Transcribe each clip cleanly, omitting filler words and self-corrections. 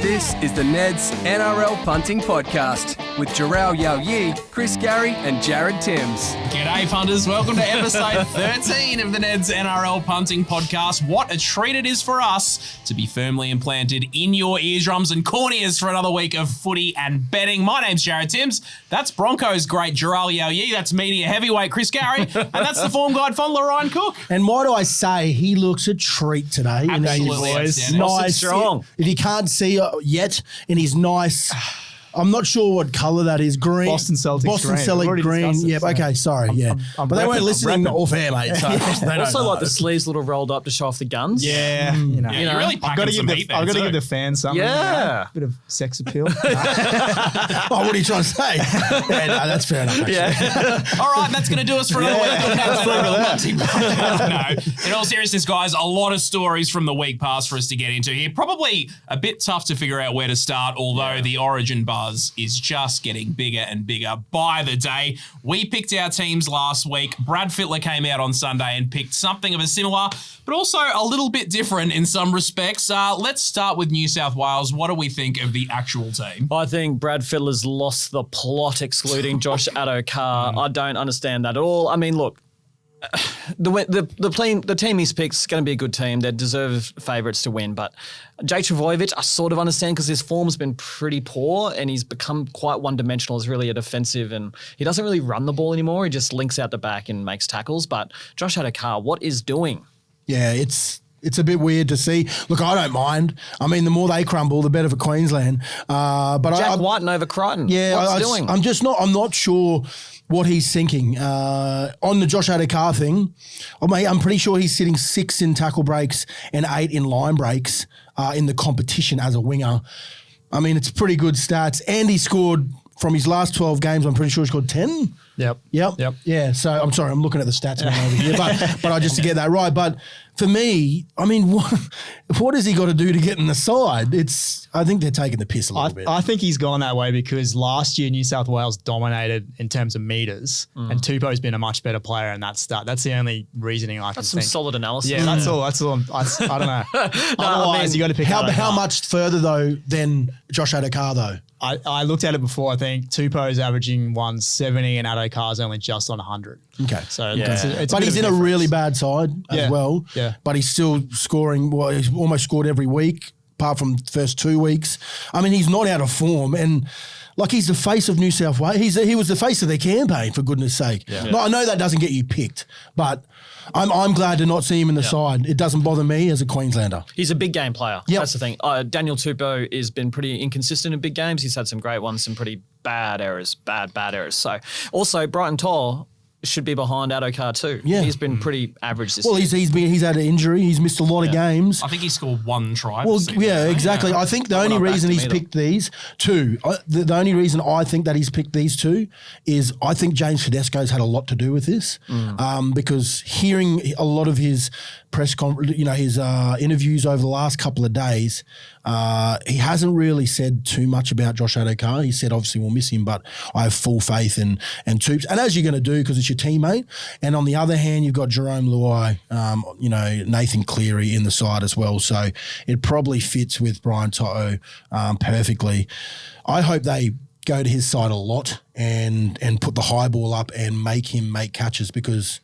This is the Neds NRL Punting Podcast with Jharal Yow Yeh, Chris Garry and Jared Timms. G'day punters, welcome to episode 13 of the Neds NRL Punting Podcast. What a treat it is for us to be firmly implanted in your eardrums and corneas for another week of footy and betting. My name's Jared Timms, that's Broncos great Jharal Yow Yeh, that's media heavyweight Chris Garry, and that's the form guide fondler Ryan Cook. And why do I say he looks a treat today? Absolutely outstanding. Nice, strong. If you can't see yet, in his nice, I'm not sure what colour that is. Green. Boston Celtic green. Yep. So. Okay. Sorry. I'm but they weren't listening I'm off air, mate. So they don't Also, know. like the sleeves little rolled up to show off the guns. Yeah, You really I've packing got to some give heat the I've there got to too. give the fans something. Yeah. Bit of sex appeal. Oh, what are you trying to say? Yeah, no, that's fair enough. Actually. All right, that's going to do us for another week of Neds NRL Punting Podcast. No, in all seriousness, guys, a lot of stories from the week past for us to get into here. Probably a bit tough to figure out where to start, although the Origin buzz is just getting bigger and bigger by the day. We picked our teams last week. Brad Fittler came out on Sunday and picked something of a similar, but also a little bit different in some respects. Let's start with New South Wales. What do we think of the actual team? I think Brad Fittler's lost the plot excluding Josh Addo-Carr. I don't understand that at all. I mean, look, the team he's picked is going to be a good team. They deserve favourites to win. But Jake Trbojevic, I sort of understand because his form's been pretty poor and he's become quite one-dimensional as really a defensive, and he doesn't really run the ball anymore. He just links out the back and makes tackles. But Josh Addo-Carr, what is doing? Yeah, it's a bit weird to see. Look, I don't mind. I mean, the more they crumble, the better for Queensland. But Jack Whiten over Crichton. Yeah, what's doing? I'm not sure what he's thinking. On the Josh Addo-Carr thing, I'm pretty sure he's sitting 6 in tackle breaks and 8 in line breaks in the competition as a winger. I mean, it's pretty good stats. And he scored, from his last 12 games, I'm pretty sure he scored 10. Yep. Yeah, so I'm sorry, I'm looking at the stats over here, but I just to get that right. But for me, I mean, what has he got to do to get in the side? I think they're taking the piss a little bit. I think he's gone that way because last year New South Wales dominated in terms of meters, and Tupou's been a much better player in that start. That's the only reasoning I can That's think. some solid analysis. Yeah, that's all. I don't know. Otherwise, you got to pick How much further though than Josh Addo-Carr though? I looked at it before. I think Tupou's averaging 170 and Addo-Carr's only just on 100. Okay. So Yeah. it's But he's in a really bad side as well. Yeah. But he's still scoring. Well, he's almost scored every week, apart from the first 2 weeks. I mean, he's not out of form, and like he's the face of New South Wales. He was the face of their campaign, for goodness sake. Yeah. No, I know that doesn't get you picked, but I'm glad to not see him in the side. It doesn't bother me as a Queenslander. He's a big game player. Yep. That's the thing. Daniel Tupou has been pretty inconsistent in big games. He's had some great ones, some pretty bad errors. So also Brighton Toll should be behind Addo-Carr too. Yeah. He's been pretty average this Well, year. he's had an injury. He's missed a lot of games. I think he scored 1 try. Well, this season, yeah, hasn't he? exactly. I think the only not back reason to he's me, picked these two, the only reason I think that he's picked these two is I think James Tedesco's had a lot to do with this, because hearing a lot of his his interviews over the last couple of days, he hasn't really said too much about Josh Addo-Carr. He said, obviously we'll miss him, but I have full faith in Toops. And as you're going to do, because it's your teammate. And on the other hand, you've got Jerome Luai, Nathan Cleary in the side as well. So it probably fits with Brian To'o perfectly. I hope they go to his side a lot and put the high ball up and make him make catches, because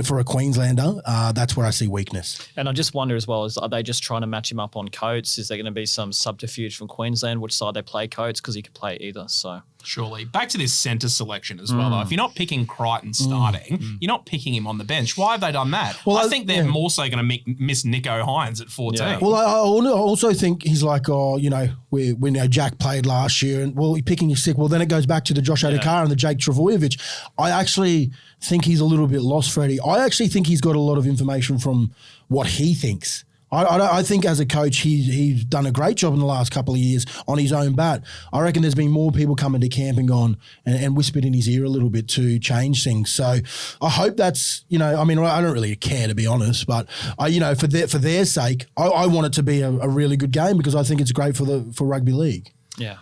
for a Queenslander, that's where I see weakness. And I just wonder as well, are they just trying to match him up on Coates? Is there going to be some subterfuge from Queensland, which side they play Coates? Because he could play either, so... Surely. Back to this centre selection as well, though. If you're not picking Crichton starting, you're not picking him on the bench. Why have they done that? Well, I think they're more so going to miss Nico Hines at 14. Yeah. Well, I also think he's like, we know Jack played last year, and well, you're picking your sick. Well, then it goes back to the Josh Addo-Carr and the Jake Trbojevic. I actually think he's a little bit lost, Freddie. I actually think he's got a lot of information from what he thinks. I think as a coach, he's done a great job in the last couple of years on his own bat. I reckon there's been more people coming to camp and gone and whispered in his ear a little bit to change things. So I hope that's, I don't really care, to be honest, but for their sake, I want it to be a really good game, because I think it's great for rugby league. Yeah.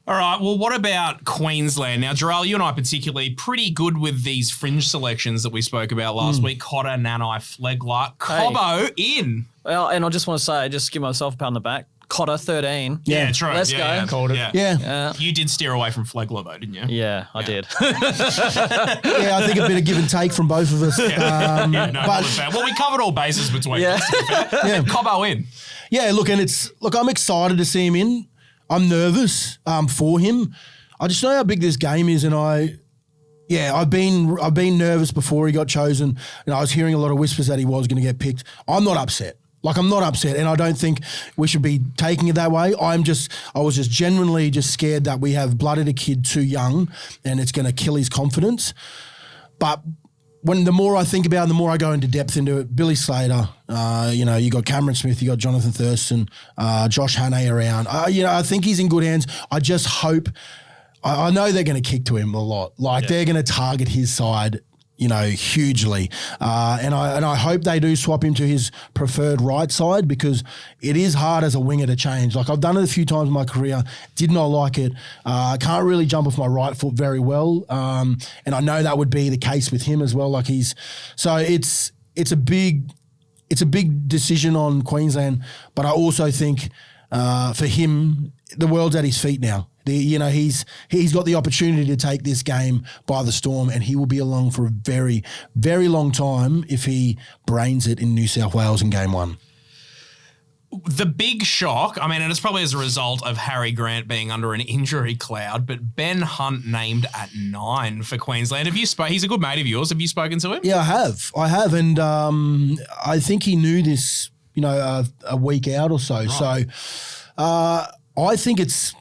All right, well, what about Queensland? Now, Jharal, you and I particularly pretty good with these fringe selections that we spoke about last week. Cotter, Nanai, Flegler, Cobbo in. Well, and I just want to say, just give myself a pat on the back. Cotter 13. Yeah, true. Let's yeah, go. Called it. Yeah. You did steer away from Flegler though, didn't you? Yeah, I did. Yeah, I think a bit of give and take from both of us. No, not fair. Well, we covered all bases between us. Yeah. Cobbo in. Yeah, look, I'm excited to see him in. I'm nervous for him. I just know how big this game is, and I've been nervous before he got chosen. I was hearing a lot of whispers that he was going to get picked. I'm not upset. I'm not upset, and I don't think we should be taking it that way. I was just genuinely just scared that we have blooded a kid too young, and it's going to kill his confidence. But the more I think about it, the more I go into depth into it, Billy Slater, you got Cameron Smith, you got Jonathan Thurston, Josh Hannay around. I think he's in good hands. I just hope, I know they're going to kick to him a lot. They're going to target his side, hugely. And I hope they do swap him to his preferred right side, because it is hard as a winger to change. I've done it a few times in my career, did not like it. I can't really jump off my right foot very well. And I know that would be the case with him as well. So it's a big decision on Queensland, but I also think for him, the world's at his feet now. He's got the opportunity to take this game by the storm, and he will be along for a very, very long time if he brains it in New South Wales in game 1. The big shock, and it's probably as a result of Harry Grant being under an injury cloud, but Ben Hunt named at 9 for Queensland. He's a good mate of yours. Have you spoken to him? Yeah, I have. And I think he knew this, a week out or so. Right. So I think it's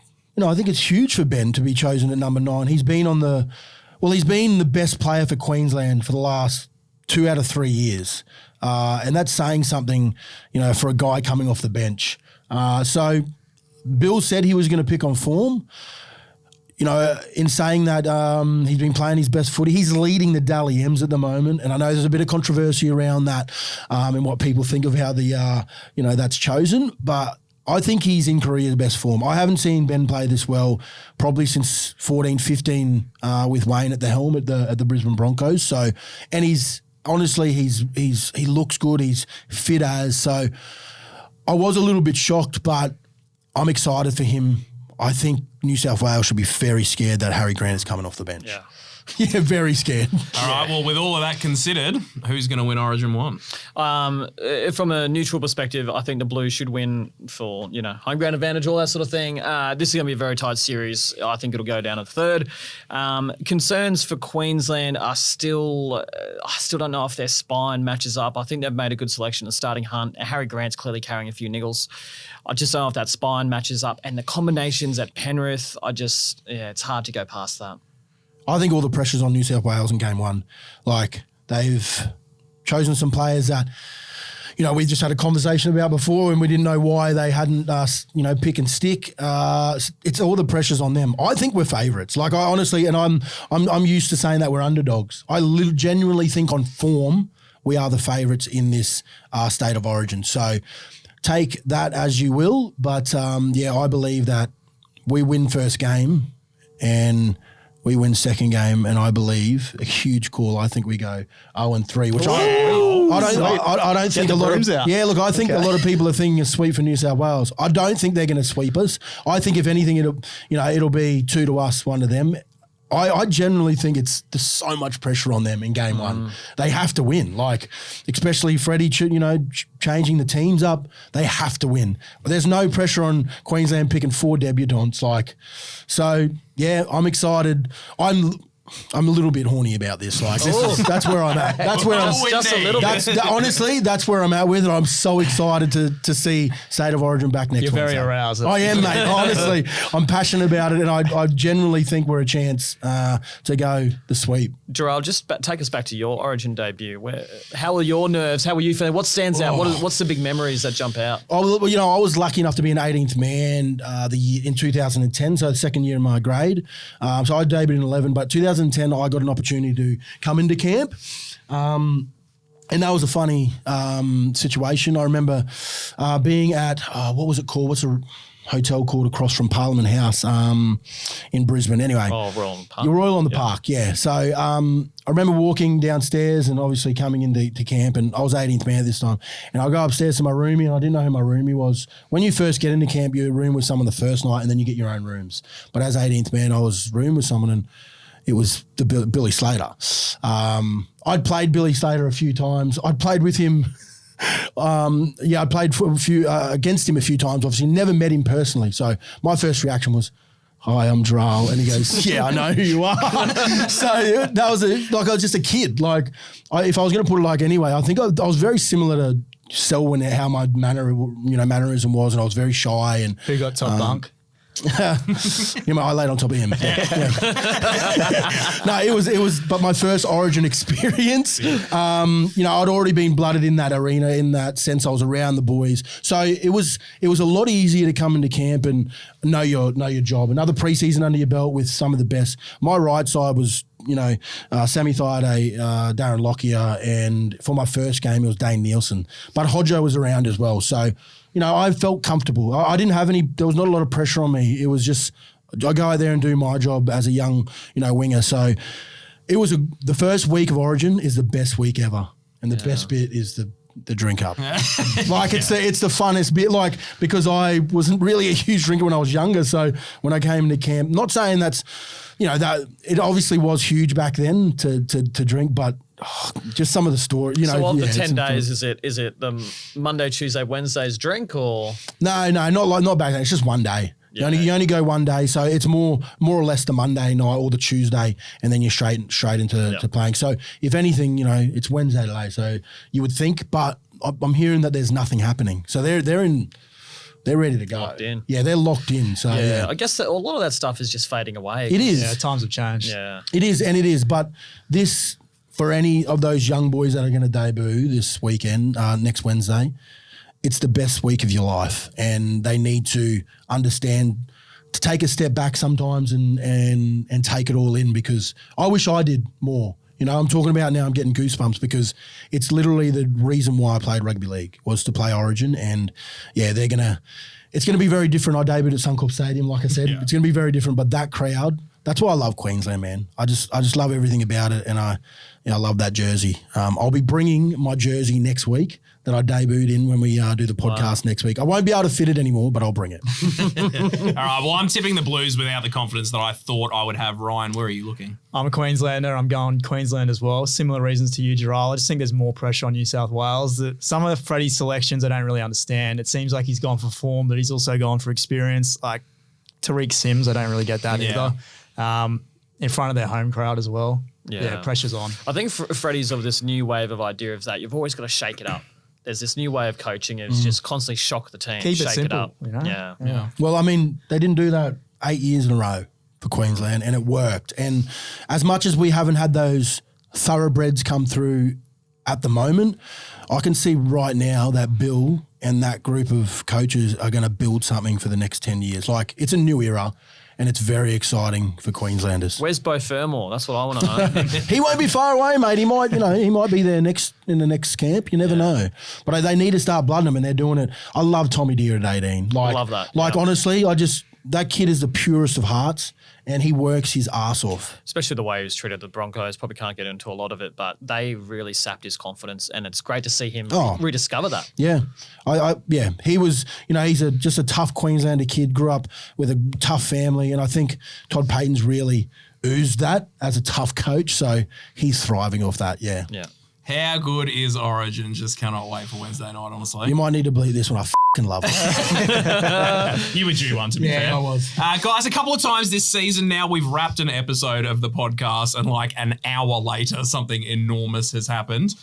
huge for Ben to be chosen at number 9. He's been the best player for Queensland for the last 2 out of 3 years. And that's saying something, for a guy coming off the bench. So Bill said he was going to pick on form. In saying that, he's been playing his best footy. He's leading the Dally M's at the moment. And I know there's a bit of controversy around that and what people think of how that's chosen. But I think he's in career best form. I haven't seen Ben play this well probably since 14-15 with Wayne at the helm at the Brisbane Broncos. So, and he looks good. He's fit as. So I was a little bit shocked, but I'm excited for him. I think New South Wales should be very scared that Harry Grant is coming off the bench. Yeah. Yeah, very scared. All right, well, with all of that considered, who's going to win Origin 1? From a neutral perspective, I think the Blues should win for, home ground advantage, all that sort of thing. This is going to be a very tight series. I think it'll go down to third. Concerns for Queensland are still, I still don't know if their spine matches up. I think they've made a good selection of starting Hunt. Harry Grant's clearly carrying a few niggles. I just don't know if that spine matches up. And the combinations at Penrith, it's hard to go past that. I think all the pressure's on New South Wales in game 1. They've chosen some players that, we just had a conversation about before and we didn't know why they hadn't, pick and stick. It's all the pressure's on them. I think we're favourites. I honestly, and I'm used to saying that we're underdogs. I genuinely think on form, we are the favourites in this state of origin. So take that as you will. But I believe that we win first game and we win second game, and I believe a huge call. I think we go 0-3, which I don't think a lot of I think a lot of people are thinking a sweep for New South Wales. I don't think they're going to sweep us. I think if anything, it'll be 2 to us, 1 to them. I generally think there's so much pressure on them in game 1. They have to win, especially Freddie, changing the teams up. They have to win. But there's no pressure on Queensland picking 4 debutants. So yeah, I'm excited. I'm a little bit horny about this. That's where I'm at. That's where I'm just a little bit. Honestly, that's where I'm at with it. I'm so excited to see State of Origin back next week. You're very aroused. I am, mate. Honestly, I'm passionate about it, and I generally think we're a chance to go the sweep. Jharal, just take us back to your Origin debut. How are your nerves? How were you feeling? What stands out? What's the big memories that jump out? I was lucky enough to be an 18th man in 2010, so the second year in my grade. So I debuted in 11, but 2010 I got an opportunity to come into camp. And that was a funny situation. I remember being at, what was it called? What's a hotel called across from Parliament House in Brisbane? Anyway. Oh, Royal on the Park. You're Royal on the Park, yeah. So I remember walking downstairs and obviously coming into camp, and I was 18th man this time. And I go upstairs to my roomie, and I didn't know who my roomie was. When you first get into camp, you room with someone the first night, and then you get your own rooms. But as 18th man, I was room with someone, and it was Billy Slater. I'd played Billy Slater a few times. I'd played with him. I played for a few against him a few times. Obviously, never met him personally. So my first reaction was, "Hi, I'm Jharal," and he goes, "Yeah, I know who you are." So that was I was just a kid. Like, if I was going to put it like anyway, I think I was very similar to Selwyn, how my mannerism was, and I was very shy. And Who got top bunk? I laid on top of him. Yeah. No, it was, but my first Origin experience. I'd already been blooded in that arena. In that sense, I was around the boys, so it was a lot easier to come into camp and know your job. Another preseason under your belt with some of the best. My right side was, Sammy Thaiday, Darren Lockyer, and for my first game it was Dane Nielsen. But Hodjo was around as well, so. I felt comfortable. I didn't have there was not a lot of pressure on me. It was just, I go out there and do my job as a young, winger. So it was the first week of Origin is the best week ever. And the best bit is the drink up. It's the funnest bit, because I wasn't really a huge drinker when I was younger. So when I came into camp, not saying that's, that it obviously was huge back then to drink, but just some of the story, So of the 10 days, is it the Monday, Tuesday, Wednesday's drink or? No, not back then. It's just one day. Yeah. You only go one day, so it's more or less the Monday night or the Tuesday, and then you're straight into to playing. So if anything, it's Wednesday today. So you would think, but I'm hearing that there's nothing happening. So they're ready to go. Locked in. Yeah, they're locked in. So yeah. I guess that a lot of that stuff is just fading away. It is. Yeah, times have changed. Yeah, it is. But this, for any of those young boys that are going to debut this weekend, next Wednesday, it's the best week of your life, and they need to understand to take a step back sometimes and take it all in, because I wish I did more. I'm talking about now, I'm getting goosebumps because it's literally the reason why I played rugby league was to play Origin, and it's going to be very different. I debuted at Suncorp Stadium, like I said. It's going to be very different, but that crowd, that's why I love Queensland, man. I just love everything about it, and I love that jersey. I'll be bringing my jersey next week that I debuted in when we do the podcast next week. I won't be able to fit it anymore, but I'll bring it. All right, well, I'm tipping the Blues without the confidence that I thought I would have. Ryan, where are you looking? I'm a Queenslander. I'm going Queensland as well. Similar reasons to you, Jharal. I just think there's more pressure on New South Wales. Some of Freddie's selections I don't really understand. It seems like he's gone for form, but he's also gone for experience. Like Tariq Sims, I don't really get that either. In front of their home crowd as well. Yeah, pressure's on. I think Freddie's of this new wave of idea of that you've always got to shake it up. There's this new way of coaching. It's just constantly shock the team, Keep shake it simple, up. Yeah. Well, I mean, they didn't do that 8 years in a row for Queensland, and it worked. And as much as we haven't had those thoroughbreds come through at the moment, I can see right now that Bill and that group of coaches are going to build something for the next 10 years. Like, it's a new era. And it's very exciting for Queenslanders. Where's Beau Fermor? That's what I want to know. He won't be far away, mate. He might, he might be there in the next camp. You never know. But they need to start blooding them, and they're doing it. I love Tommy Deere at 18. I love that. Honestly, that kid is the purest of hearts, and he works his ass off. Especially the way he was treated the Broncos. Probably can't get into a lot of it, but they really sapped his confidence, and it's great to see him rediscover that. Yeah. He was, he's just a tough Queenslander kid, grew up with a tough family, and I think Todd Payton's really oozed that as a tough coach, so he's thriving off that, yeah. Yeah. How good is Origin? Just cannot wait for Wednesday night, honestly. You might need to bleep this one. I fucking love it. You were due one, to be fair. Yeah, I was. Guys, a couple of times this season now, we've wrapped an episode of the podcast, and like an hour later, something enormous has happened.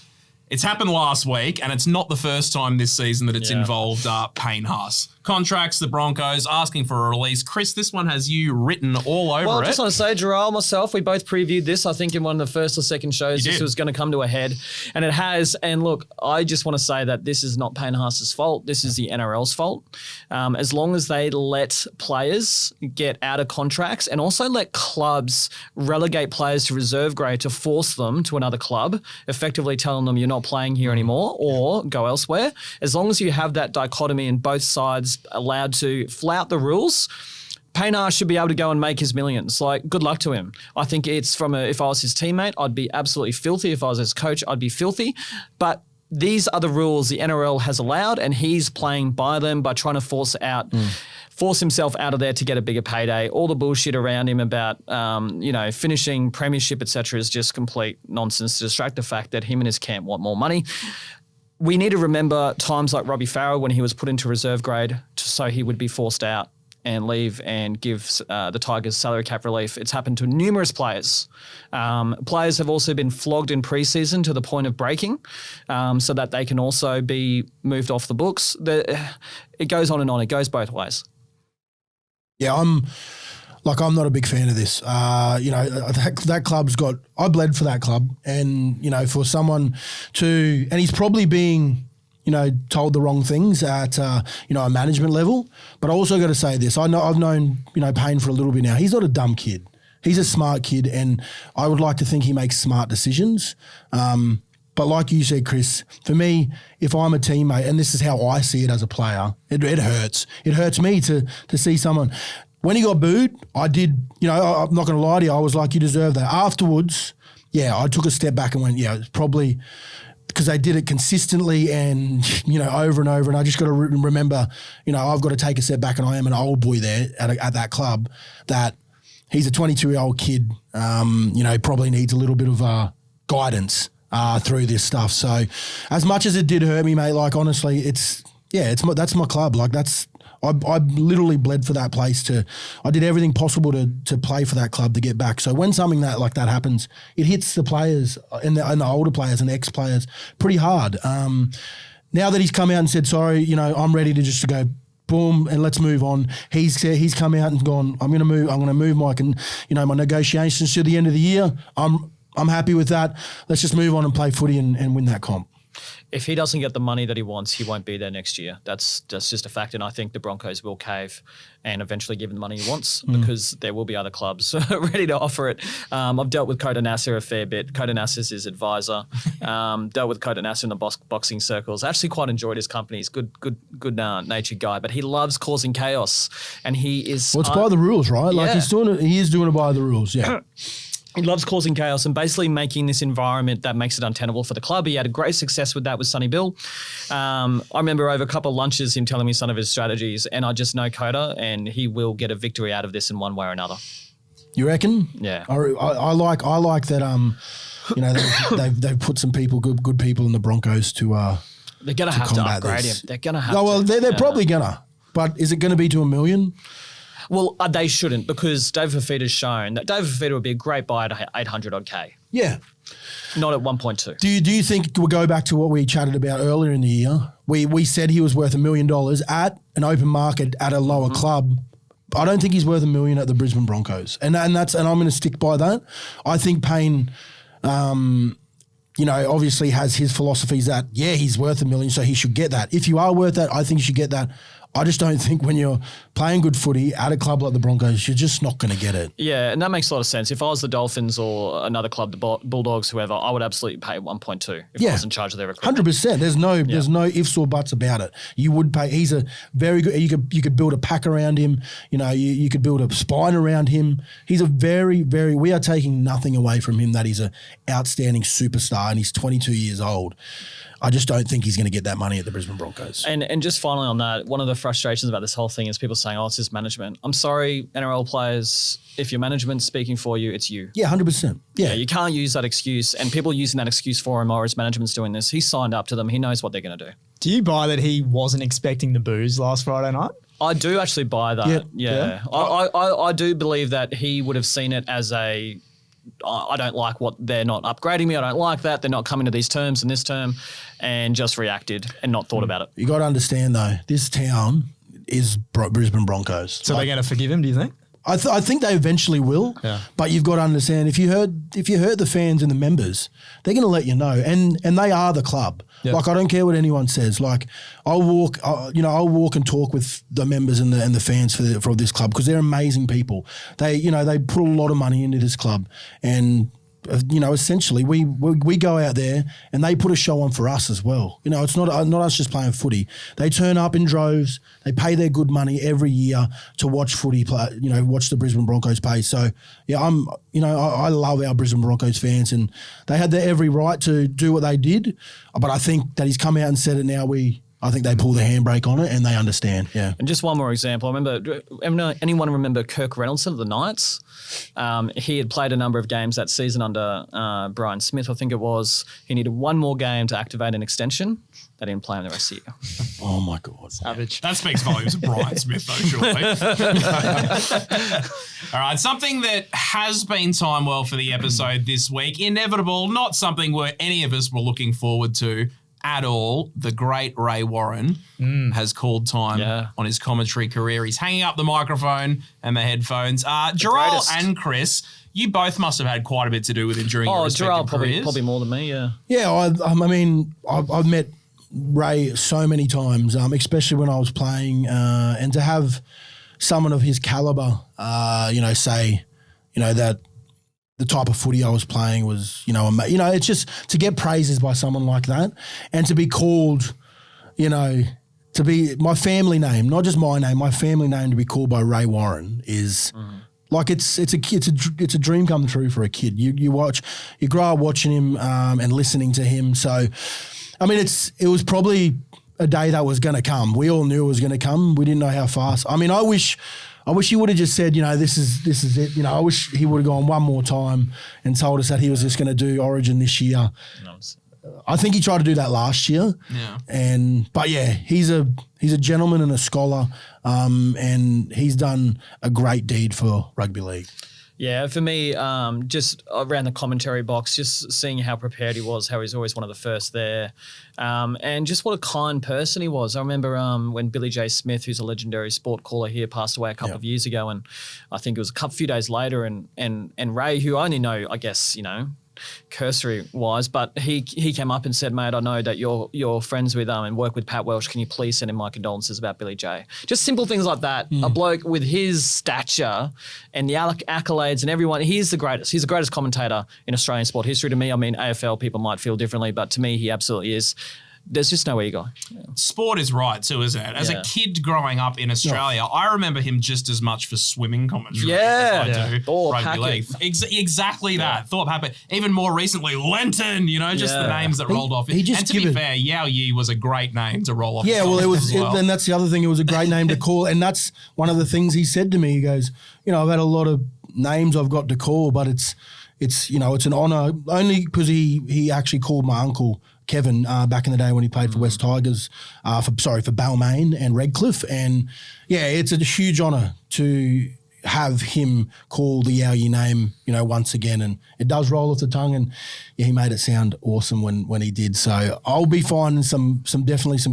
It's happened last week, and it's not the first time this season that it's involved Payne Haas. contracts the Broncos, asking for a release. Chris, this one has you written all over Well, I it. just want to say, Jharal, myself, we both previewed this, I think, in one of the first or second shows. You This did. was going to come to a head, and it has. And look, I just want to say that this is not Payne Haas's fault. This is the NRL's fault. As long as they let players get out of contracts and also let clubs relegate players to reserve grade to force them to another club, effectively telling them you're not playing here anymore or go elsewhere. As long as you have that dichotomy and both sides allowed to flout the rules, Payne Haas should be able to go and make his millions. Like, good luck to him. I think it's if I was his teammate, I'd be absolutely filthy. If I was his coach, I'd be filthy. But these are the rules the NRL has allowed, and he's playing by them by trying to force himself out of there to get a bigger payday. All the bullshit around him about, finishing premiership, etc., is just complete nonsense to distract the fact that him and his camp want more money. We need to remember times like Robbie Farah when he was put into reserve grade so he would be forced out and leave and give the Tigers salary cap relief. It's happened to numerous players. Players have also been flogged in preseason to the point of breaking so that they can also be moved off the books. It goes on and on. It goes both ways. Yeah, I'm not a big fan of this. That club's got. I bled for that club, and for someone to, and he's probably being, told the wrong things at a management level. But I also got to say this: I've known Payne for a little bit now. He's not a dumb kid. He's a smart kid, and I would like to think he makes smart decisions. But like you said, Chris, for me, if I'm a teammate, and this is how I see it as a player, it hurts. It hurts me to see someone. When he got booed, I did, I'm not going to lie to you, I was like, you deserve that. Afterwards, I took a step back and went, it's probably because they did it consistently and, over and over. And I just got to remember, I've got to take a step back, and I am an old boy there at that club, that he's a 22-year-old kid, probably needs a little bit of guidance through this stuff. So as much as it did hurt me, mate, like honestly, that's my club. Like I literally bled for that place I did everything possible to play for that club to get back. So when something like that happens, it hits the players and the older players and ex-players pretty hard. Now that he's come out and said, sorry, I'm ready to just go boom, and let's move on. He's come out and gone, I'm going to move my negotiations to the end of the year. I'm happy with that. Let's just move on and play footy and win that comp. If he doesn't get the money that he wants, he won't be there next year. That's just a fact. And I think the Broncos will cave and eventually give him the money he wants because there will be other clubs ready to offer it. I've dealt with Kota Nasser a fair bit. Kota Nasser's his advisor. Dealt with Kota Nasser in the boxing circles. I actually quite enjoyed his company. He's good natured guy, but he loves causing chaos. And he is... Well, it's by the rules, right? Like Yeah. he is doing it by the rules, yeah. He loves causing chaos and basically making this environment that makes it untenable for the club. He had a great success with that with Sonny Bill. I remember over a couple of lunches him telling me some of his strategies, and I just know Kota, and he will get a victory out of this in one way or another. You reckon? Yeah. I like that. They've put some people, good people in the Broncos to. They're gonna have to upgrade him. They're gonna have. Well, they're probably gonna. But is it going to be to $1 million? Well, they shouldn't, because David Fafita's shown that David Fafita would be a great buy at 800 odd K. Yeah. Not at 1.2. Do you think we'll go back to what we chatted about earlier in the year? We said he was worth $1 million at an open market at a lower club. I don't think he's worth $1 million at the Brisbane Broncos, and I'm going to stick by that. I think Payne, obviously has his philosophies that he's worth $1 million, so he should get that. If you are worth that, I think you should get that. I just don't think when you're playing good footy at a club like the Broncos, you're just not going to get it. Yeah, and that makes a lot of sense. If I was the Dolphins or another club, the Bulldogs, whoever, I would absolutely pay 1.2 if I was in charge of their recruitment. 100%. There's no ifs or buts about it. You would pay. He's a very good. You could build a pack around him. You could build a spine around him. He's a very, very. We are taking nothing away from him that he's an outstanding superstar, and he's 22 years old. I just don't think he's going to get that money at the Brisbane Broncos. And just finally on that, one of the frustrations about this whole thing is people saying, it's his management. I'm sorry, NRL players, if your management's speaking for you, it's you. Yeah, 100%. Yeah. You can't use that excuse, and people using that excuse for him, or his management's doing this. He signed up to them. He knows what they're going to do. Do you buy that he wasn't expecting the boos last Friday night? I do actually buy that. Yeah. I do believe that he would have seen it as a... I don't like what they're not upgrading me. I don't like that. They're not coming to these terms in this term, and just reacted and not thought about it. You got to understand though, this town, is Brisbane Broncos. So they're going to forgive him, do you think? I think they eventually will, but you've got to understand if you hurt the fans and the members, they're going to let you know, and they are the club. Yep. Like I don't care what anyone says. Like I'll walk and talk with the members and the fans for this club because they're amazing people. They put a lot of money into this club, and essentially we go out there and they put a show on for us as well. It's not us just playing footy. They turn up in droves. They pay their good money every year to watch footy play, watch the Brisbane Broncos play. So yeah, I love our Brisbane Broncos fans, and they had their every right to do what they did. But I think that he's come out and said it now. I think they pull the handbrake on it and they understand. Yeah. And just one more example. Anyone remember Kirk Reynolds of the Knights? He had played a number of games that season under Brian Smith, I think it was. He needed one more game to activate an extension. They didn't play him the rest of the year. Oh, my God. Savage. That speaks volumes of Brian Smith, though, surely. All right, something that has been timed well for the episode this week, inevitable, not something where any of us were looking forward to at all. The great Ray Warren has called time on his commentary career. He's hanging up the microphone and the headphones. Jharal and Chris, you both must have had quite a bit to do with him during your respective careers. Probably more than me, yeah. Yeah, I've met Ray so many times, especially when I was playing, and to have someone of his caliber, say, that the type of footy I was playing was, it's just to get praises by someone like that and to be called, to be my family name, not just my name, my family name to be called by Ray Warren is like it's a dream come true for a kid. You grow up watching him and listening to him. So, I mean, it was probably a day that was going to come. We all knew it was going to come. We didn't know how fast. I mean, I wish he would have just said, this is it. I wish he would have gone one more time and told us that he was just going to do Origin this year. I think he tried to do that last year. Yeah. But yeah, he's a gentleman and a scholar, and he's done a great deed for rugby league. Yeah, for me, just around the commentary box, just seeing how prepared he was, how he's always one of the first there, and just what a kind person he was. I remember when Billy J. Smith, who's a legendary sport caller here, passed away a couple of years ago, and I think it was a few days later, and Ray, who I only know, I guess, cursory wise, but he came up and said, mate, I know that you're friends with and work with Pat Welsh. Can you please send him my condolences about Billy J? Just simple things like that. A bloke with his stature and the accolades and everyone, he's the greatest. He's the greatest commentator in Australian sport history to me. I mean, AFL people might feel differently, but to me, he absolutely is. There's just no ego. Yeah. Sport is right too, isn't it? As a kid growing up in Australia, I remember him just as much for swimming commentary as I do rugby league. Exactly that. Thorpe Hackett. Even more recently, Lenton, just the names that rolled off. And to be fair, Yow Yeh was a great name to roll off. Yeah, well, and that's the other thing. It was a great name to call. And that's one of the things he said to me. He goes, I've had a lot of names I've got to call, but it's an honour only because he actually called my uncle Kevin back in the day when he played for West Tigers, for Balmain and Redcliffe. And yeah, it's a huge honour to have him call the Yow Yeh name, once again. And it does roll off the tongue, and he made it sound awesome when he did. So I'll be finding some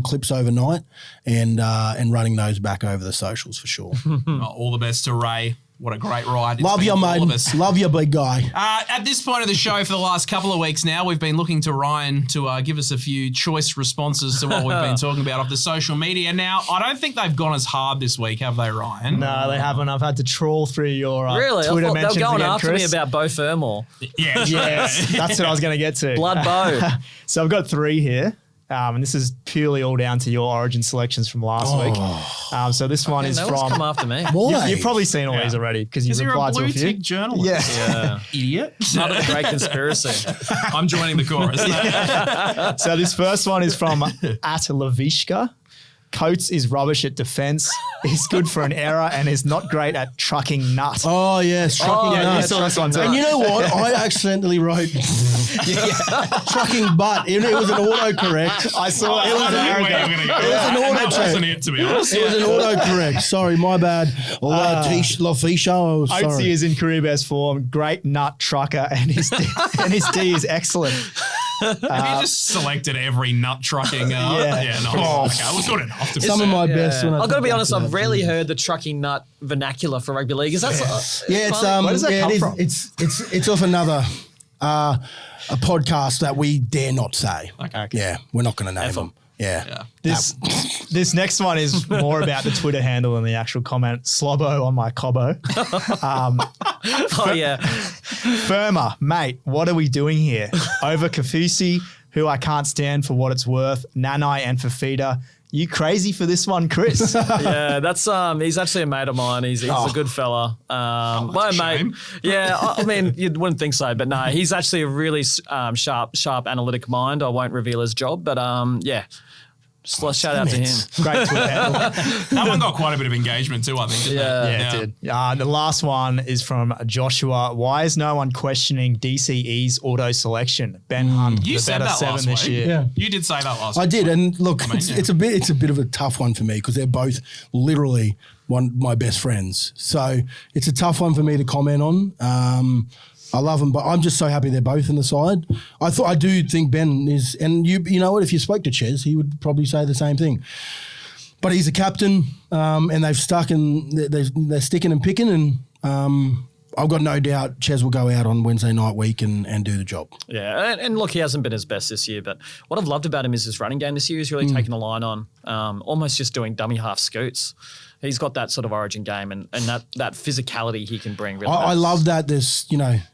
clips overnight and running those back over the socials for sure. All the best to Ray. What a great ride. Love you, mate. Love you, big guy. At this point of the show for the last couple of weeks now, we've been looking to Ryan to give us a few choice responses to what we've been talking about off the social media. Now, I don't think they've gone as hard this week, have they, Ryan? No, they haven't. I've had to trawl through your really? Twitter mentions they were going again, after Chris. me about Beau Fermor. Yeah, yes, that's what I was going to get to. Blood Beau. So I've got 3 here. And this is purely all down to your Origin selections from last week. So this one is no from. one's come after me. You've probably seen all these already because you've replied to a few. Is he a blue tick journalist? Yeah. Idiot. Part of the great conspiracy. I'm joining the chorus. So this first one is from @Lavishka. Coates is rubbish at defence. He's good for an error and is not great at trucking nut. Oh, yes. Trucking nut. You saw this one too. And you know what? I accidentally wrote trucking butt. It was an autocorrect. I saw it. Was an autocorrect. That wasn't it, to be honest. It was an autocorrect. Sorry, my bad. Lafisha. Oatesy is in career best form. Great nut trucker and his D is excellent. Have you just selected every nut trucking? Yeah, no. Okay, it was good enough. Some of my best. When I've got to be think honest, back to I've that, rarely too. heard the trucking nut vernacular for rugby league. Is that Yeah, it's Where does that come from? It's off another a podcast that we dare not say. Okay. Yeah, we're not going to name them. Yeah. This next one is more about the Twitter handle than the actual comment. Slobbo on my cobbo. Oh, yeah. Firma, mate, what are we doing here? Over Kafusi, who I can't stand for what it's worth, Nanai and Fafita. You crazy for this one, Chris? Yeah, that's he's actually a mate of mine. He's a good fella. My mate. shame. Yeah, I mean, you wouldn't think so, but no, he's actually a really sharp analytic mind. I won't reveal his job, but yeah. Shout out to him. Great Twitter handle. That one got quite a bit of engagement too, I think. Didn't Yeah. it? Yeah, it did. The last one is from Joshua. Why is no one questioning DCE's auto selection? Ben Hunt, You the said better that 7 last this week. year. Yeah. You did say that last I week. did, and look, mean, it's a bit of a tough one for me because they're both literally my best friends. So it's a tough one for me to comment on. I love them, but I'm just so happy they're both in the side. I do think Ben is, and you know what? If you spoke to Ches, he would probably say the same thing. But he's a captain, and they've stuck and they're sticking and picking, and I've got no doubt Ches will go out on Wednesday night week and do the job. Yeah, and look, he hasn't been his best this year, but what I've loved about him is his running game this year. He's really taken the line on, almost just doing dummy half scoots. He's got that sort of origin game and that physicality he can bring. Really I love that there's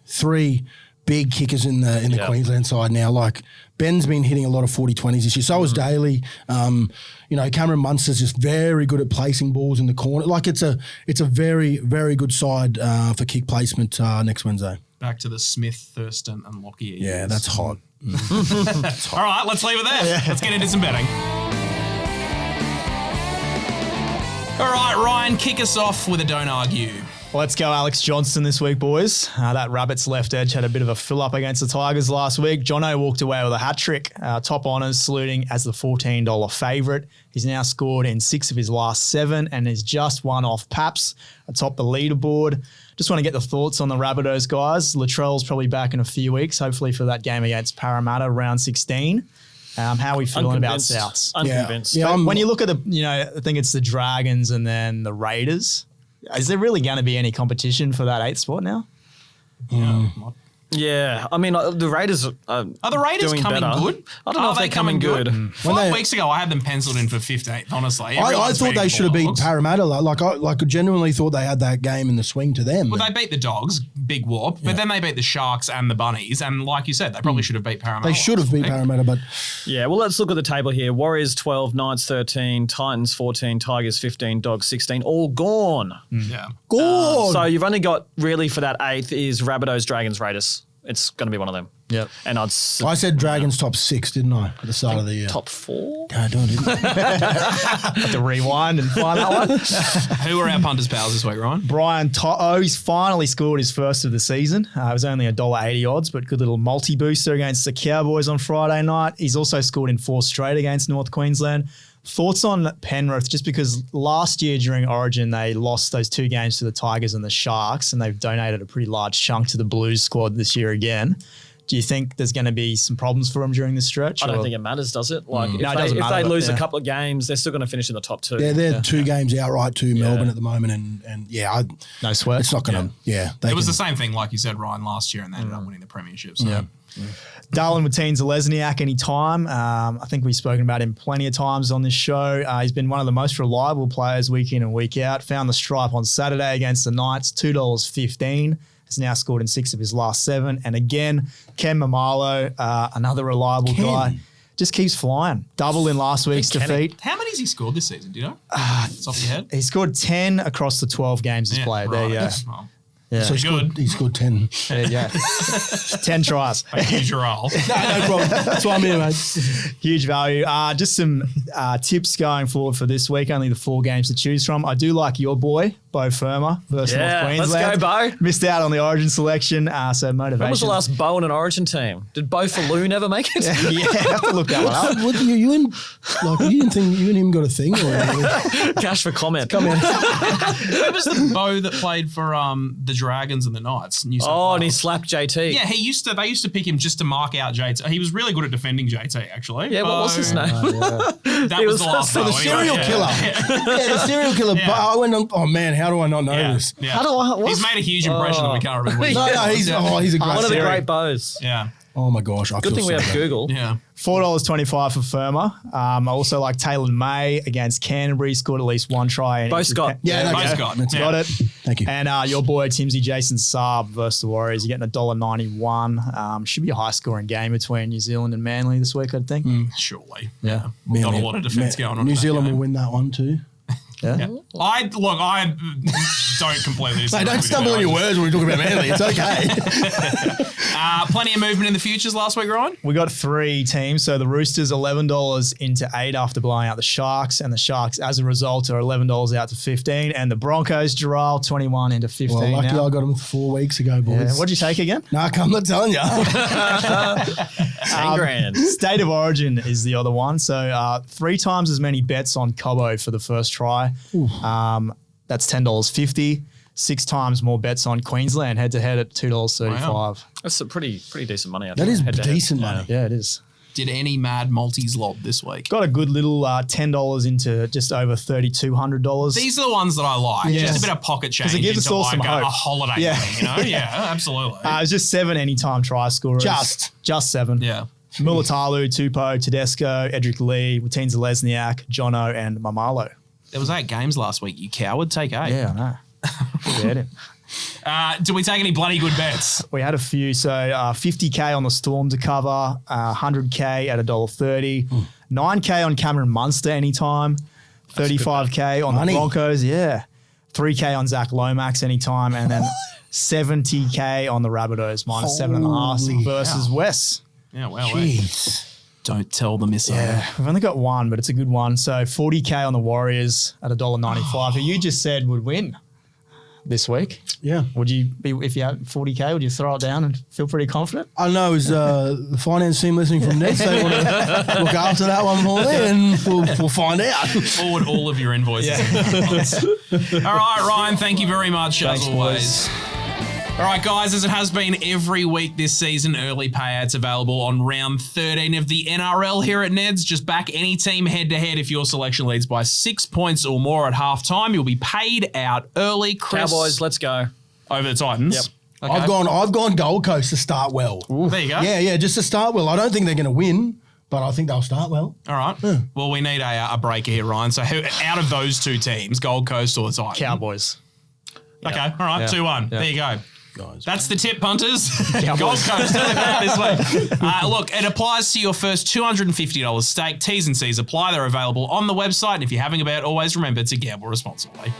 3 big kickers in the Queensland side now. Like Ben's been hitting a lot of 40-20s this year. So has Daly. Cameron Munster's just very good at placing balls in the corner. Like it's a very, very good side for kick placement next Wednesday. Back to the Smith, Thurston, and Lockyer. Yeah, years. that's hot. All right, let's leave it there. Let's get into some betting. All right, Ryan, kick us off with a don't argue. Let's go Alex Johnston this week, boys. That Rabbits left edge had a bit of a fill-up against the Tigers last week. Jono walked away with a hat-trick. Top honours saluting as the $14 favourite. He's now scored in 6 of his last 7 and is just one off Paps atop the leaderboard. Just want to get the thoughts on the Rabbitohs, guys. Latrell's probably back in a few weeks, hopefully for that game against Parramatta, round 16. How are we feeling about Souths? Unconvinced. Yeah, When you look at I think it's the Dragons and then the Raiders. Is there really going to be any competition for that 8th spot now? Yeah, I mean, the Raiders are the Raiders doing coming better. good? I don't know Are if they they're coming good. 5 weeks ago, I had them penciled in for 15th, honestly. I Everyone's thought beating they should have beat Bulldogs. Parramatta. Like I genuinely thought they had that game in the swing to them. Well, they beat the Dogs, big whoop, but then they beat the Sharks and the Bunnies, and like you said, they probably should have beat Parramatta. They should have beat Parramatta, but Yeah, well, let's look at the table here. Warriors 12, Knights 13, Titans 14, Tigers 15, Dogs 16, all gone. Yeah. God. So you've only got really for that 8th is Rabbitohs, Dragons, Raiders. It's going to be one of them. Yep. And I said Dragons top 6, didn't I, at the start of the year? top 4. No, I didn't. Have to rewind and find that one. Who are our punters' pals this week, Ryan? Brian To'o, he's finally scored his first of the season. It was only $1.80 odds, but good little multi-booster against the Cowboys on Friday night. He's also scored in 4 straight against North Queensland. Thoughts on Penrith, just because last year during Origin, they lost those 2 games to the Tigers and the Sharks, and they've donated a pretty large chunk to the Blues squad this year again. Do you think there's going to be some problems for them during this stretch? I don't think it matters, does it? Like, No, it if doesn't they matter, lose but, a couple of games, they're still going to finish in the top 2. They're 2 games outright to Melbourne at the moment, and No sweat. it's not going to. It was the same thing, like you said, Ryan, last year, and they ended up winning the premiership. So. Darlin Martine-Zelezniak anytime. I think we've spoken about him plenty of times on this show. He's been one of the most reliable players week in and week out. Found the stripe on Saturday against the Knights, $2.15. Has now scored in 6 of his last 7. And again, Ken Mamalo, another reliable guy, just keeps flying. Double in last week's defeat. How many has he scored this season? Do you know? It's off your head. He scored 10 across the 12 games he's played. There you go. Well, Yeah. So he scored 10. There you go. 10 tries. thank you, Jharal. No problem. That's why I'm here, mate. Huge value. Just some tips going forward for this week. Only the 4 games to choose from. I do like your boy, Bo Firma versus Yeah, North let's Queensland. go, Bo. Missed out on the Origin selection, so motivation. When was the last Bo in an Origin team? Did Bo Falloon ever make it? Yeah, I have to look that one up. What you and like you didn't think you and him got a thing? Or Cash for comment. Who was the Bo that played for the Dragons and the Knights? New South Oh, and he Wales? slapped JT. Yeah, they used to pick him just to mark out JT. He was really good at defending JT, actually. Yeah, what was his name? That He was was the last the Bo, serial anyway. killer. Yeah. The serial killer. Yeah. But I went on. Oh man, how do I not know Yeah. this? Yeah. How do I? What? He's made a huge impression that we can't remember. What No, he's a great. One of the serial- great bows. Yeah. Oh my gosh, I Good feel thing we so have bad. Google. Yeah. $4.25 for Firma. I also like Taylor May against Canterbury. Scored at least one try. And Both Scott. Yeah, no, Both yeah. Scott. That's Yeah. Got it. Thank you. And your boy Timsy Jason Saab versus the Warriors. You're getting $1.91. Should be a high scoring game between New Zealand and Manly this week, I'd think. Surely. Yeah. We've got a lot of defence going on. New in that Zealand game. will win that one too. Yeah. I don't completely Hey, disagree don't with stumble you. on your words when we talk about Manly. It's okay. Plenty of movement in the futures last week, Ryan. We got 3 teams. So the Roosters $11 into 8 after blowing out the Sharks, and the Sharks, as a result, are $11 out to 15. And the Broncos, Jharal, 21 into 15. Well, lucky now. I got them 4 weeks ago, boys. Yeah. What'd you take again? Nah, I'm not telling you. 10 grand. State of Origin is the other one. So 3 times as many bets on Cobbo for the first try. That's $10.50. 6 times more bets on Queensland head to head at $2.35. Wow. That's a pretty decent money. I That think, is head-to-head. decent money. Yeah, it is. Did any mad multis lob this week? Got a good little $10 into just over $3,200. These are the ones that I like. Yes. Just a bit of pocket change. 'Cause it gives us into all like some hope. a holiday Yeah. thing, you know? Yeah, absolutely. It's just 7 anytime try scorers. Just 7. yeah. Mulatalu, Tupou, Tedesco, Edric Lee, Wateen Zelezniak, Jono, and Mamalo. There was 8 games last week. You coward. Take 8. Yeah, I know. Forget it. Do we take any bloody good bets? We had a few. So 50K on the Storm to cover, 100K at $1.30, 9K on Cameron Munster anytime, 35K on money. the Broncos, 3K on Zach Lomax anytime, and then 70K on the Rabbitohs minus 7.5 Holy versus Wes. Yeah, well, jeez. don't tell the missus. Yeah, we've only got one, but it's a good one. So 40K on the Warriors at $1.95, who you just said would win this week. Yeah. Would you be, if you had 40K, would you throw it down and feel pretty confident? I know, is the finance team listening from Neds? They want to look after that one for me, and we'll find out. Forward all of your invoices. All right, Ryan, thank you very much, Thanks, as always. All right, guys, as it has been every week this season, early payouts available on round 13 of the NRL here at Neds. Just back any team head-to-head if your selection leads by 6 points or more at halftime. You'll be paid out early. Chris, Cowboys, let's go. over the Titans. Yep. Okay. I've gone Gold Coast to start well. There you go. Yeah, just to start well. I don't think they're going to win, but I think they'll start well. All right. Well, we need a breaker here, Ryan. So who, out of those 2 teams, Gold Coast or the Titans? Cowboys. Okay. All right. Yeah. 2-1. Yeah. There you go. Guys. That's the tip, punters. Gold Coast this week. Look, it applies to your first $250 stake. T's and C's apply. They're available on the website. And if you're having a bet, always remember to gamble responsibly.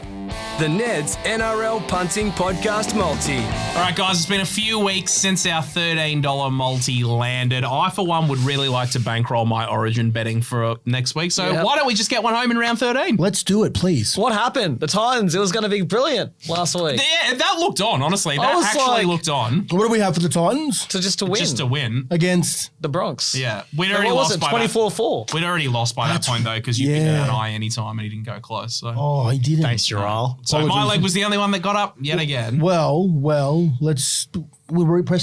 The Neds NRL Punting Podcast Multi. All right, guys, it's been a few weeks since our $13 multi landed. I, for one, would really like to bankroll my Origin betting for next week. So Yep. why don't we just get one home in round 13? Let's do it, please. What happened? The Titans, it was going to be brilliant last week. Yeah, that looked on, honestly. I That was actually like- looked on. What do we have for the Titans Just to win. Just to win. against? The Bronx. Yeah. We'd And already what was lost it, by that. 24-4? We'd already lost by that point, though, because you picked Yeah. an eye anytime and he didn't go close. So, Oh, he didn't. Thanks, Jharal. so my Apologies. leg was the only one that got up yet again. Well, we'll press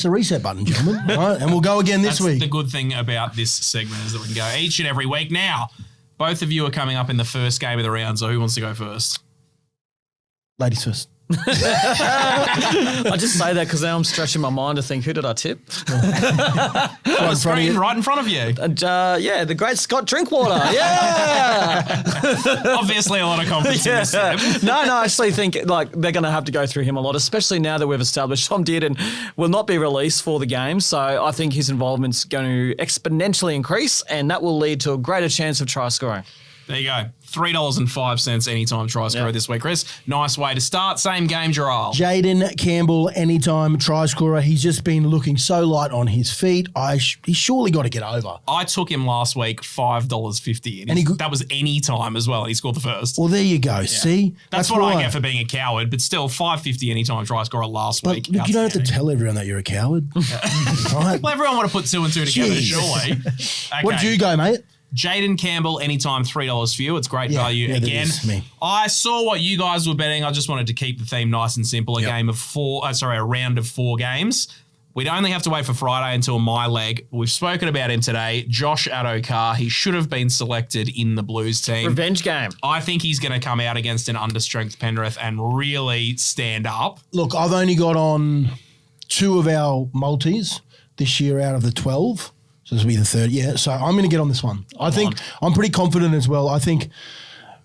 the reset button, gentlemen. All right, and we'll go again this That's week. the good thing about this segment is that we can go each and every week. Now, both of you are coming up in the first game of the round, so who wants to go first? Ladies first. I just say that because now I'm stretching my mind to think, who did I tip? Right in front of you. Right in front of you. And yeah, the great Scott Drinkwater. Yeah. Obviously, a lot of confidence in this tip. No, I actually think like they're going to have to go through him a lot, especially now that we've established Tom Dearden will not be released for the game. So I think his involvement's going to exponentially increase, and that will lead to a greater chance of try scoring. There you go. $3.05 anytime try scorer this week, Chris. Nice way to start. Same game, Jharal. Jaden Campbell, anytime try scorer. He's just been looking so light on his feet. He's surely got to get over. I took him last week, $5.50. And that was any time as well. He scored the first. Well, there you go. See? That's what I get for being a coward, but still, $5.50 anytime try scorer last week. Look, you don't have to tell everyone that you're a coward. Right? Well, everyone want to put 2 and 2 together, surely. Okay. What did you go, mate? Jaden Campbell, anytime $3 for you. It's great value again. I saw what you guys were betting. I just wanted to keep the theme nice and simple. A round of 4 games. We'd only have to wait for Friday until my leg. We've spoken about him today. Josh Adokar. He should have been selected in the Blues team. Revenge game. I think he's going to come out against an understrength Penrith and really stand up. Look, I've only got on 2 of our multis this year out of the 12. So this will be the 3rd. Yeah, so I'm going to get on this one. I think I'm pretty confident as well. I think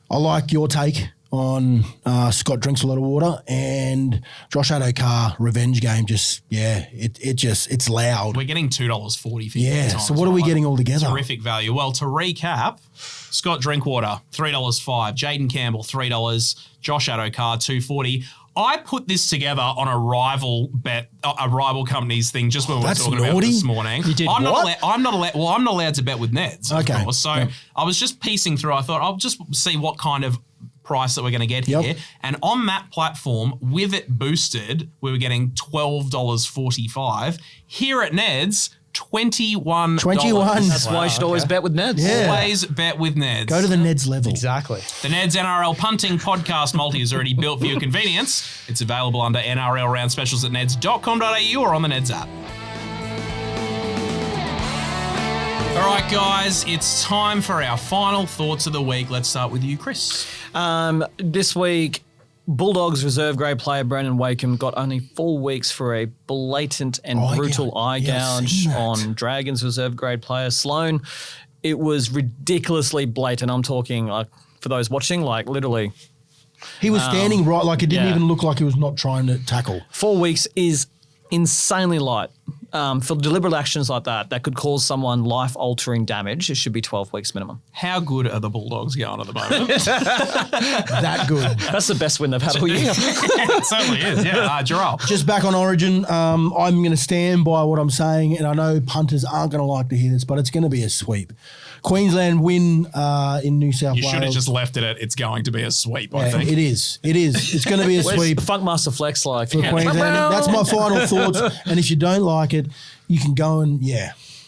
I like your take on Scott drinks a lot of water and Josh Adokar revenge game. It's loud. We're getting $2.40 for yeah. So what are we getting all together? Terrific value. Well, to recap, Scott Drinkwater $3.05, Jaden Campbell $3, Josh Adokar $2.40. I put this together on a rival company's thing just when we were talking about it this morning. You did I'm what? not allowed to bet with Neds, of Okay. course. So I was just piecing through. I thought I'll just see what kind of price that we're going to get here. And on that platform, with it boosted, we were getting $12.45. Here at Neds, $21. That's why you should always bet with Neds. Yeah. Always bet with Neds. Go to the Neds level. Exactly. The Neds NRL Punting Podcast Multi is already built for your convenience. It's available under NRL round specials at neds.com.au or on the Neds app. All right, guys, it's time for our final thoughts of the week. Let's start with you, Chris. This week, Bulldogs reserve grade player Brandon Wakeham got only 4 weeks for a blatant and brutal eye gouge on Dragons reserve grade player Sloan. It was ridiculously blatant. I'm talking, like, for those watching, like literally. He was standing right, like it didn't even look like he was not trying to tackle. 4 weeks is insanely light. For deliberate actions like that could cause someone life-altering damage, it should be 12 weeks minimum. How good are the Bulldogs going at the moment? That good. That's the best win they've had all year. It certainly is, yeah. Jharal. Just back on Origin, I'm going to stand by what I'm saying, and I know punters aren't going to like to hear this, but it's going to be a sweep. Queensland win in New South Wales. You should have just left it at it's going to be a sweep, I think. It is. It's going to be a sweep. Funkmaster Flex like? For Queensland. That's my final thoughts. And if you don't like it, you can go and,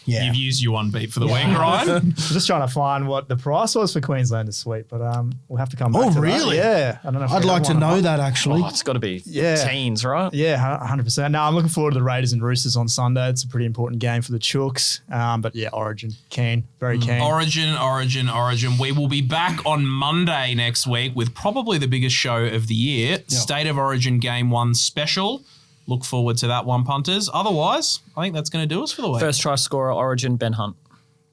You've used your one beat for the week, Ryan. I'm just trying to find what the price was for Queensland this week, but we'll have to come back to really? that. Yeah. I don't know if I'd like to know that, actually. Oh, it's got to be teens, right? Yeah, 100%. No, I'm looking forward to the Raiders and Roosters on Sunday. It's a pretty important game for the Chooks. But yeah, Origin. Very keen. Origin. We will be back on Monday next week with probably the biggest show of the year, State of Origin Game 1 special. Look forward to that one, punters. Otherwise, I think that's going to do us for the week. First try scorer, Origin, Ben Hunt.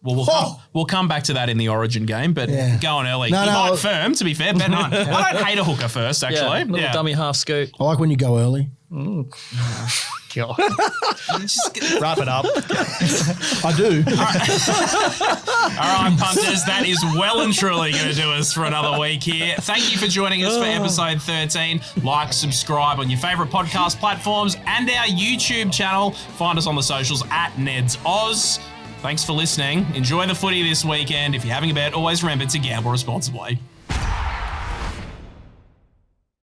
Well, we'll come back to that in the Origin game, but going early. No, he might firm, to be fair, Ben Hunt. I don't hate a hooker first, actually. Little dummy half scoot. I like when you go early. God. Wrap it up. I do. All right, punters, that is well and truly going to do us for another week here. Thank you for joining us for episode 13. Like, subscribe on your favourite podcast platforms and our YouTube channel. Find us on the socials at Neds Oz. Thanks for listening. Enjoy the footy this weekend. If you're having a bet, always remember to gamble responsibly.